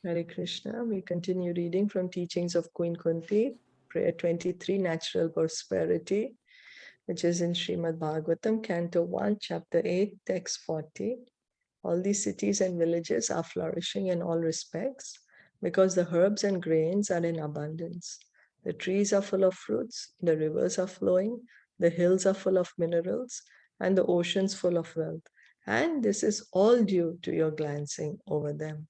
Hare Krishna. We continue reading from Teachings of Queen Kunti, Prayer 23, Natural Prosperity, which is in Srimad Bhagavatam, Canto 1, Chapter 8, Text 40. All these cities and villages are flourishing in all respects because the herbs and grains are in abundance. The trees are full of fruits, the rivers are flowing, the hills are full of minerals, and the oceans full of wealth. And this is all due to your glancing over them.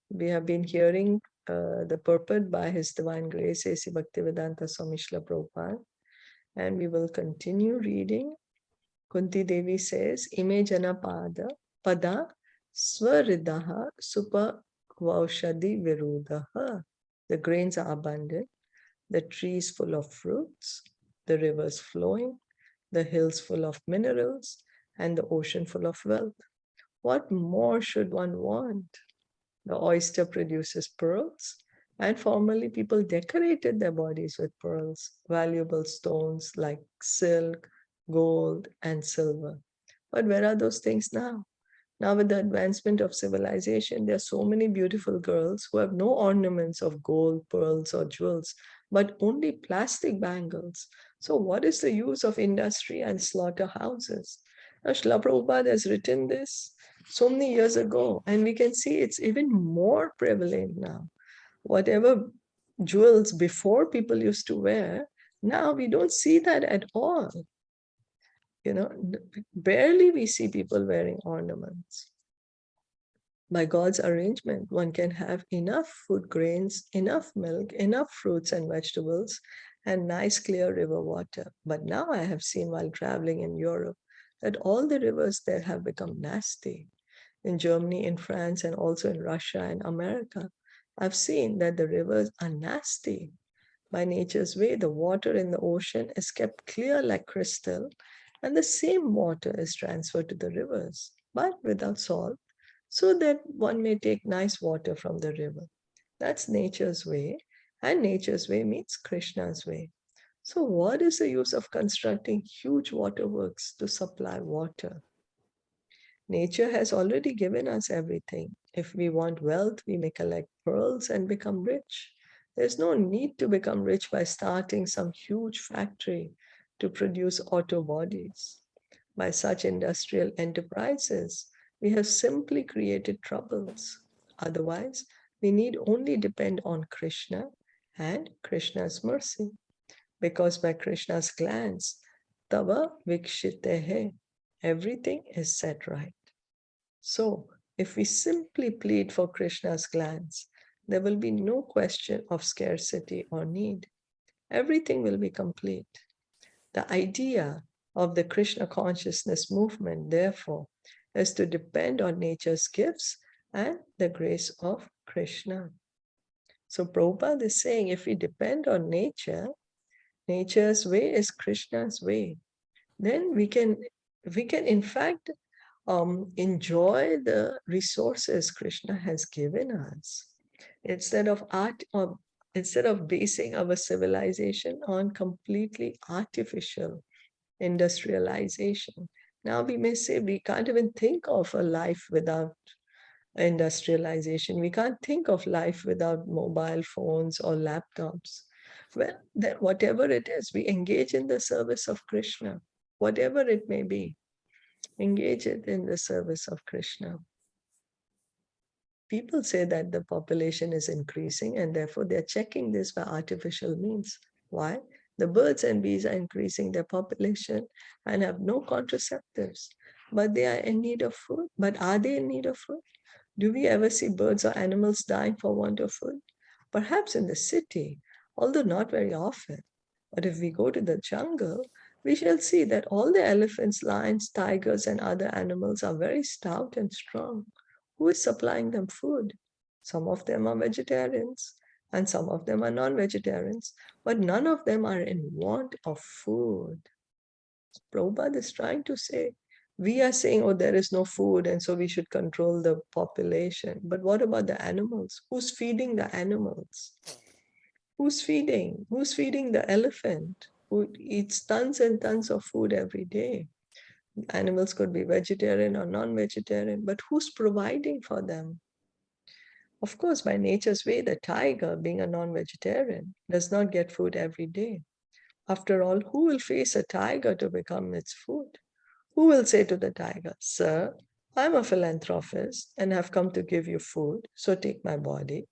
We have been hearing the purport by His Divine Grace, A.C. Bhaktivedanta Swami Srila Prabhupada, and we will continue reading. Kunti Devi says, Ime jana pada swaridaha supa vaushadi virudaha. The grains are abundant, the trees full of fruits, the rivers flowing, the hills full of minerals, and the ocean full of wealth. What more should one want? The oyster produces pearls, and formerly people decorated their bodies with pearls, valuable stones like silk, gold, and silver. But where are those things now? Now, with the advancement of civilization, there are so many beautiful girls who have no ornaments of gold, pearls, or jewels, but only plastic bangles. So, what is the use of industry and slaughterhouses? Now, Srila Prabhupada has written this so many years ago, and we can see it's even more prevalent now. Whatever jewels before people used to wear, now we don't see that at all. Barely we see people wearing ornaments. By God's arrangement, one can have enough food grains, enough milk, enough fruits and vegetables, and nice clear river water. But now I have seen while traveling in Europe that all the rivers there have become nasty. In Germany, in France, and also in Russia and America, I've seen that the rivers are nasty. By nature's way, the water in the ocean is kept clear like crystal, and the same water is transferred to the rivers, but without salt, so that one may take nice water from the river. That's nature's way, and nature's way means Krishna's way. So, what is the use of constructing huge waterworks to supply water? Nature has already given us everything. If we want wealth, we may collect pearls and become rich. There's no need to become rich by starting some huge factory to produce auto bodies. By such industrial enterprises, we have simply created troubles. Otherwise, we need only depend on Krishna and Krishna's mercy. Because by Krishna's glands, tava vikshitehe, everything is set right. So, if we simply plead for Krishna's glands, there will be no question of scarcity or need. Everything will be complete. The idea of the Krishna consciousness movement, therefore, is to depend on nature's gifts and the grace of Krishna. So Prabhupada is saying if we depend on nature, nature's way is Krishna's way, then we can in fact enjoy the resources Krishna has given us. Instead of basing our civilization on completely artificial industrialization. Now we may say we can't even think of a life without industrialization. We can't think of life without mobile phones or laptops. Well, then whatever it is, we engage in the service of Krishna, whatever it may be. Engage it in the service of Krishna. People say that the population is increasing and therefore they're checking this by artificial means. Why? The birds and bees are increasing their population and have no contraceptives, but they are in need of food. But are they in need of food? Do we ever see birds or animals dying for want of food? Perhaps in the city, although not very often. But if we go to the jungle, we shall see that all the elephants, lions, tigers, and other animals are very stout and strong. Who is supplying them food? Some of them are vegetarians and some of them are non-vegetarians, but none of them are in want of food. Prabhupada is trying to say, we are saying, oh, there is no food and so we should control the population. But what about the animals? Who's feeding the animals? Who's feeding? Who's feeding the elephant who eats tons and tons of food every day? Animals could be vegetarian or non-vegetarian, but who's providing for them? Of course, by nature's way, the tiger, being a non-vegetarian, does not get food every day. After all, who will face a tiger to become its food? Who will say to the tiger, "Sir, I'm a philanthropist and have come to give you food, so take my body"?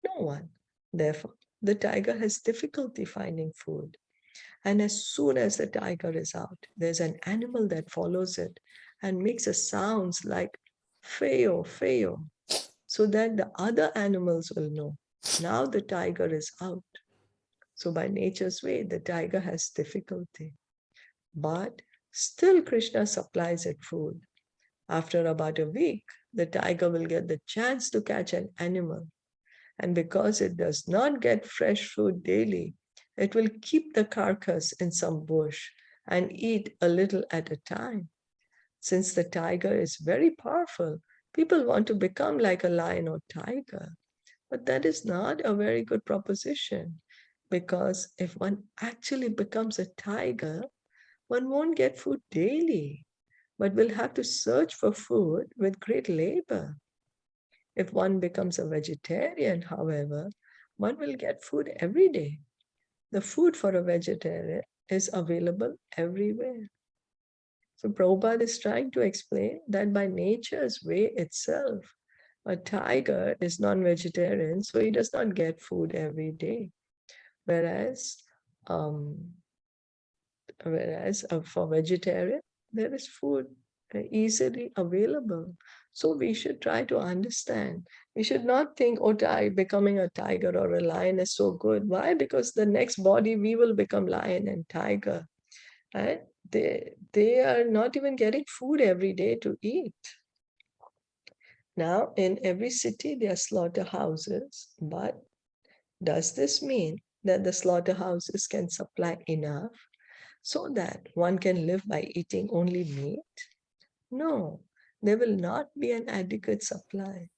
No one. Therefore, the tiger has difficulty finding food. And as soon as the tiger is out, there's an animal that follows it and makes a sounds like "fayo, fayo," so that the other animals will know now the tiger is out. So by nature's way, the tiger has difficulty. But still Krishna supplies it food. After about a week, the tiger will get the chance to catch an animal. And because it does not get fresh food daily, it will keep the carcass in some bush and eat a little at a time. Since the tiger is very powerful, people want to become like a lion or tiger. But that is not a very good proposition, because if one actually becomes a tiger, one won't get food daily, but will have to search for food with great labor. If one becomes a vegetarian, however, one will get food every day. The food for a vegetarian is available everywhere. So Prabhupada is trying to explain that by nature's way itself, a tiger is non-vegetarian, so he does not get food every day. Whereas, um, whereas for vegetarian, there is food easily available. So we should try to understand. We should not think, oh, becoming a tiger or a lion is so good. Why? Because the next body we will become lion and tiger. Right? They are not even getting food every day to eat. Now, in every city, there are slaughterhouses, but does this mean that the slaughterhouses can supply enough so that one can live by eating only meat? No, there will not be an adequate supply.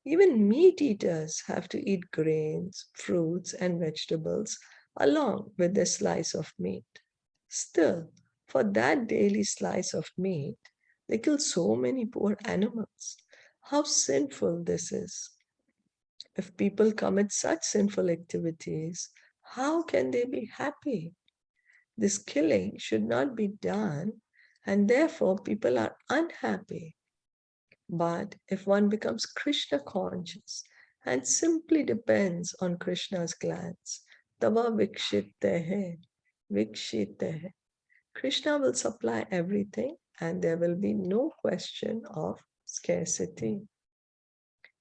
Even meat eaters have to eat grains, fruits, and vegetables along with their slice of meat. Still, for that daily slice of meat, they kill so many poor animals. How sinful this is. If people commit such sinful activities, how can they be happy? This killing should not be done, and therefore people are unhappy. But if one becomes Krishna conscious and simply depends on Krishna's glands, tava vikshitehe, vikshitehe, Krishna will supply everything and there will be no question of scarcity.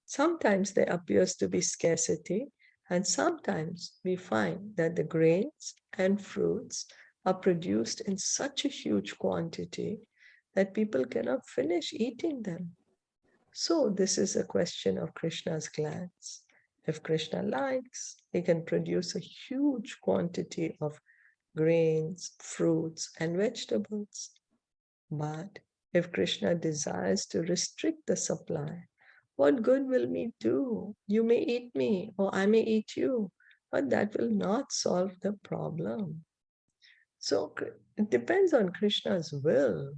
Sometimes there appears to be scarcity, and sometimes we find that the grains and fruits are produced in such a huge quantity that people cannot finish eating them. So this is a question of Krishna's glands. If Krishna likes, he can produce a huge quantity of grains, fruits, and vegetables. But if Krishna desires to restrict the supply, what good will me do? You may eat me, or I may eat you, but that will not solve the problem. So it depends on Krishna's will.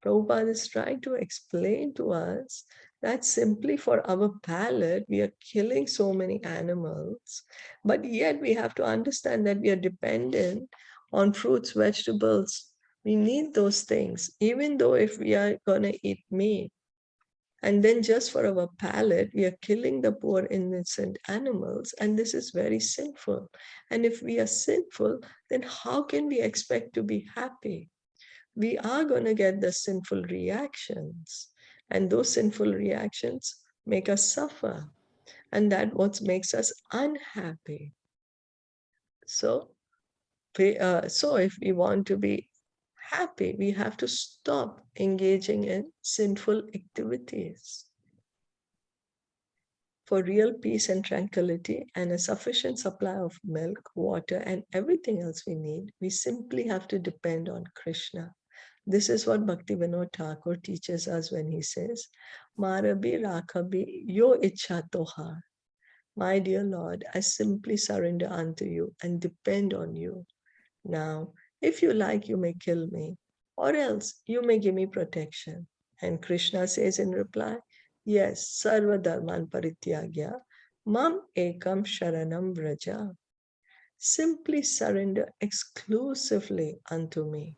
Prabhupada is trying to explain to us that simply for our palate, we are killing so many animals, but yet we have to understand that we are dependent on fruits, vegetables. We need those things, even though if we are going to eat meat. And then just for our palate, we are killing the poor innocent animals, and this is very sinful. And if we are sinful, then how can we expect to be happy? We are going to get the sinful reactions, and those sinful reactions make us suffer, and that what makes us unhappy. So if we want to be happy, we have to stop engaging in sinful activities. For real peace and tranquility and a sufficient supply of milk, water, and everything else we need, we simply have to depend on Krishna. This is what Bhaktivinoda Thakur teaches us when he says, Marabi Rakhabi Yo Ichha Tohar. My dear Lord, I simply surrender unto you and depend on you. Now, if you like, you may kill me, or else you may give me protection. And Krishna says in reply, Yes, sarva dharman parityagya, mam ekam sharanam vraja. Simply surrender exclusively unto me.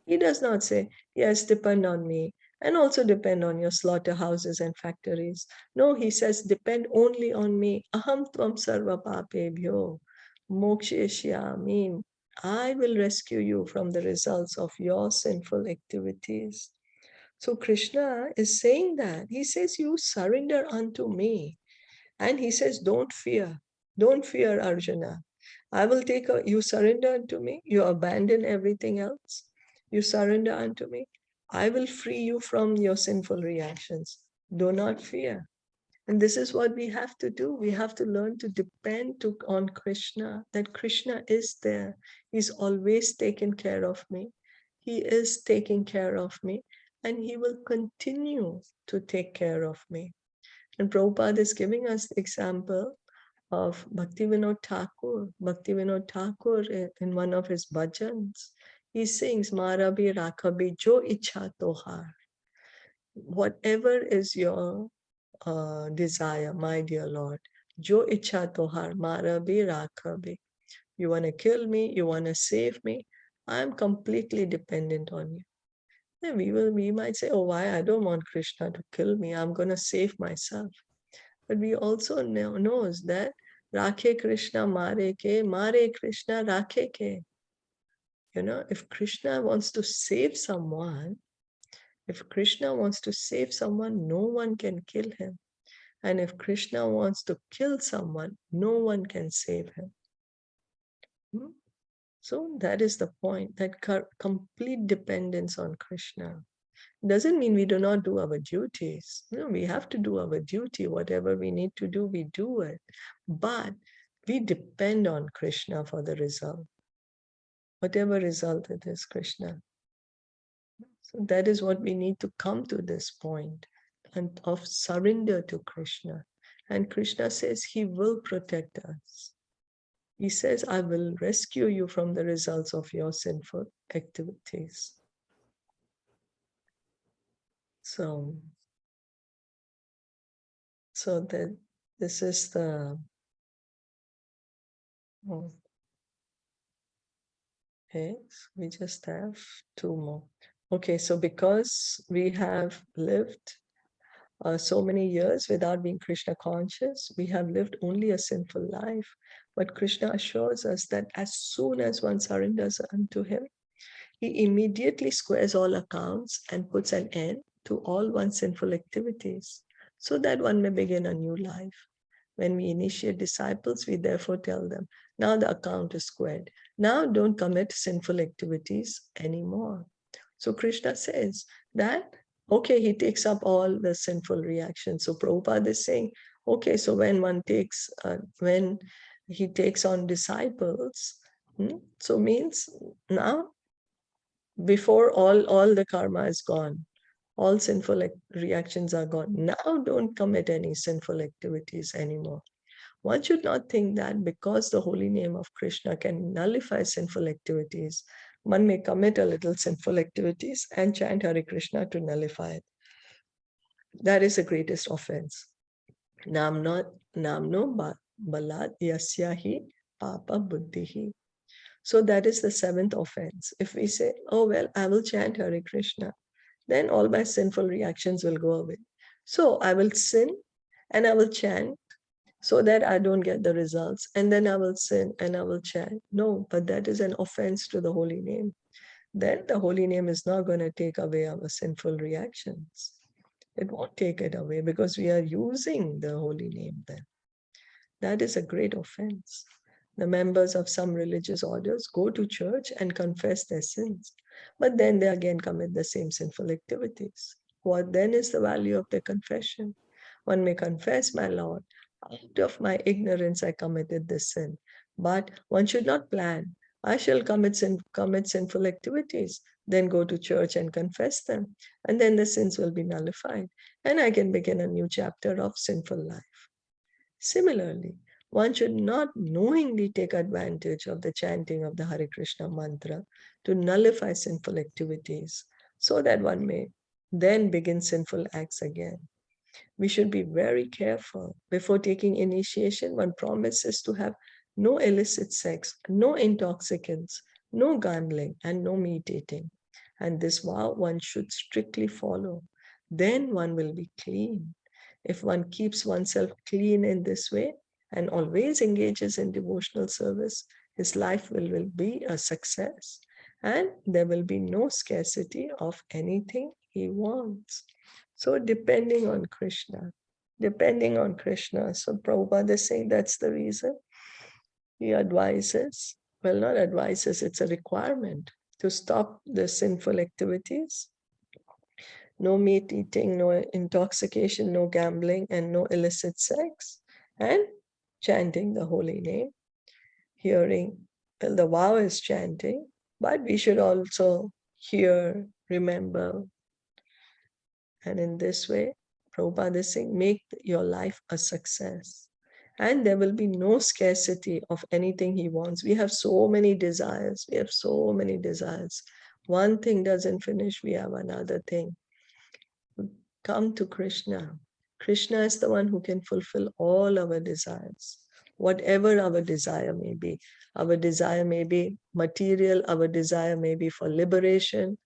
He does not say, yes, depend on me and also depend on your slaughterhouses and factories. No, he says, depend only on me. Aham tvam sarva papebhyo mokshayashyami. I will rescue you from the results of your sinful activities. So Krishna is saying that. He says, you surrender unto me. And he says, don't fear. Don't fear, Arjuna. I will you surrender unto me. You abandon everything else. You surrender unto me. I will free you from your sinful reactions. Do not fear. And this is what we have to do. We have to learn to depend on Krishna, that Krishna is there. He's always taken care of me. He is taking care of me, and he will continue to take care of me. And Prabhupada is giving us the example of Bhaktivinoda Thakur. Bhaktivinoda Thakur, in one of his bhajans, he sings, Mara bhi rakha bhi jo ichha tohar. Whatever is your desire, my dear Lord, jo ichha tohar, mara bhi rakha bhi. You want to kill me, you want to save me, I'm completely dependent on you. Then we might say, oh, why? I don't want Krishna to kill me. I'm going to save myself. But we also knows that Rakhe Krishna Mare Krishna Rakhe Ke. You know, if Krishna wants to save someone, no one can kill him. And if Krishna wants to kill someone, no one can save him. So that is the point, that complete dependence on Krishna. Doesn't mean we do not do our duties. No, we have to do our duty. Whatever we need to do, we do it. But we depend on Krishna for the result. Whatever result it is, Krishna. So that is what we need to come to this point and of surrender to Krishna. And Krishna says he will protect us. He says, I will rescue you from the results of your sinful activities. So that this is the okay, so we just have two more. Okay, so because we have lived so many years without being Krishna conscious, we have lived only a sinful life. But Krishna assures us that as soon as one surrenders unto him, he immediately squares all accounts and puts an end to all one's sinful activities, so that one may begin a new life. When we initiate disciples, we therefore tell them, now the account is squared. Now don't commit sinful activities anymore. So Krishna says that, okay, he takes up all the sinful reactions. So Prabhupada is saying, okay, so when when he takes on disciples, so means now before all the karma is gone, all sinful reactions are gone. Now don't commit any sinful activities anymore. One should not think that because the holy name of Krishna can nullify sinful activities, one may commit a little sinful activities and chant Hare Krishna to nullify it. That is the greatest offense. Namno balat yasyahi papa buddhihi. So that is the seventh offense. If we say, oh, well, I will chant Hare Krishna, then all my sinful reactions will go away. So I will sin and I will chant so that I don't get the results. And then I will sin and I will chant. No, but that is an offense to the holy name. Then the holy name is not going to take away our sinful reactions. It won't take it away because we are using the holy name then. That is a great offense. The members of some religious orders go to church and confess their sins, but then they again commit the same sinful activities. What then is the value of their confession? One may confess, my Lord, out of my ignorance I committed this sin, but one should not plan. I shall commit sinful activities, then go to church and confess them, and then the sins will be nullified, and I can begin a new chapter of sinful life. Similarly, one should not knowingly take advantage of the chanting of the Hare Krishna mantra to nullify sinful activities so that one may then begin sinful acts again. We should be very careful. Before taking initiation, one promises to have no illicit sex, no intoxicants, no gambling, and no meat eating. And this vow one should strictly follow. Then one will be clean. If one keeps oneself clean in this way and always engages in devotional service, his life will be a success. And there will be no scarcity of anything he wants. So depending on Krishna. So Prabhupada is saying that's the reason he advises, well, not advises, it's a requirement to stop the sinful activities. No meat eating, no intoxication, no gambling, and no illicit sex. And chanting the holy name, hearing, well, the vow is chanting, but we should also hear, remember. And in this way, Prabhupada is saying, make your life a success. And there will be no scarcity of anything he wants. We have so many desires. One thing doesn't finish, we have another thing. Come to Krishna. Krishna is the one who can fulfill all our desires, whatever our desire may be. Our desire may be material, our desire may be for liberation,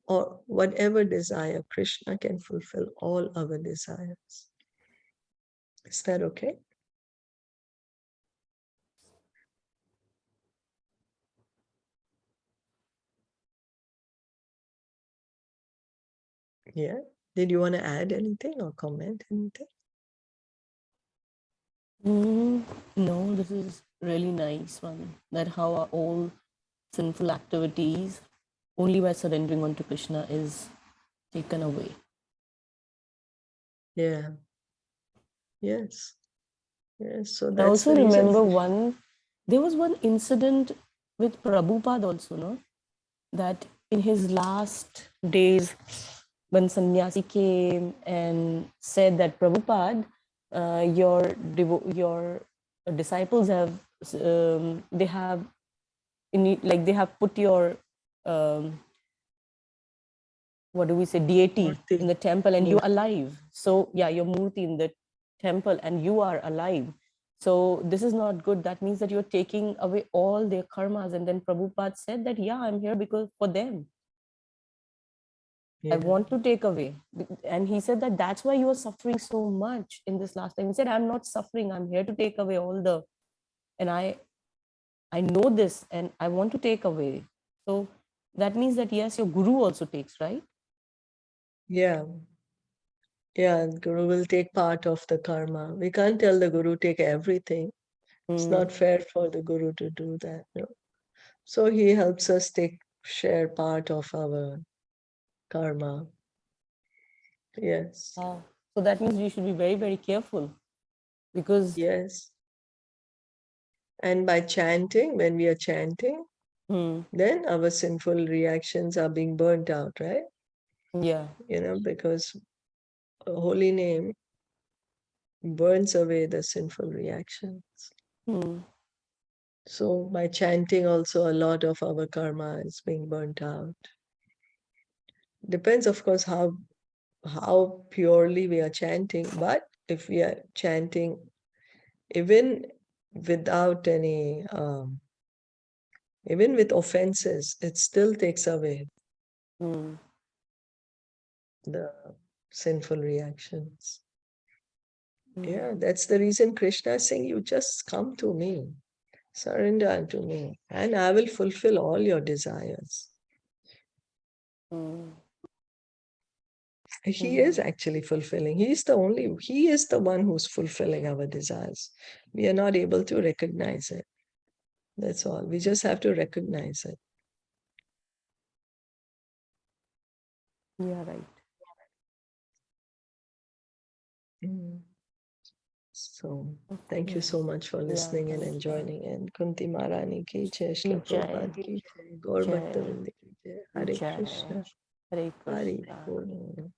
or whatever desire, Krishna can fulfill all our desires. Is that okay? Yeah. Did you want to add anything or comment anything? No, this is really nice one. That how our all sinful activities, only by surrendering unto Krishna, is taken away. Yeah. Yes. Yes. So I that's also the reason. remember there was one incident with Prabhupada also, no? That in his last days, when sannyasi came and said that Prabhupada, your disciples have they have they have put your what do we say, deity Murti. in the temple and you're Murti. alive. So yeah, your murti in the temple and you are alive. So this is not good. That means that you're taking away all their karmas. And then Prabhupada said that, yeah, I'm here because for them. I Yeah. want to take away. And he said that that's why you are suffering so much in this last time. He said, I'm not suffering. I'm here to take away all the, and I know this and I want to take away. So that means that, yes, your guru also takes, right? Yeah. Yeah. Guru will take part of the karma. We can't tell the Guru take everything. It's not fair for the Guru to do that. No. So he helps us share part of our karma. Yes. So that means we should be very, very careful because Yes. And by chanting, when we are chanting, then our sinful reactions are being burnt out, right? yeah, Because a holy name burns away the sinful reactions. So by chanting also, a lot of our karma is being burnt out. Depends, of course, how purely we are chanting, but if we are chanting even without any even with offenses, it still takes away the sinful reactions. Yeah, that's the reason Krishna is saying, you just come to me, surrender unto me, and I will fulfill all your desires. He is actually fulfilling. He is the one who's fulfilling our desires. We are not able to recognize it. That's all. We just have to recognize it. yeah, right. So thank you so much for listening and enjoying. And Kunti Maharani ki jai, Shilpa Prabhupada ki jai, Gaur Bhakta Vrinda ki jai, Hare Jai. Krishna, Hare Hare Krishna. Krishna.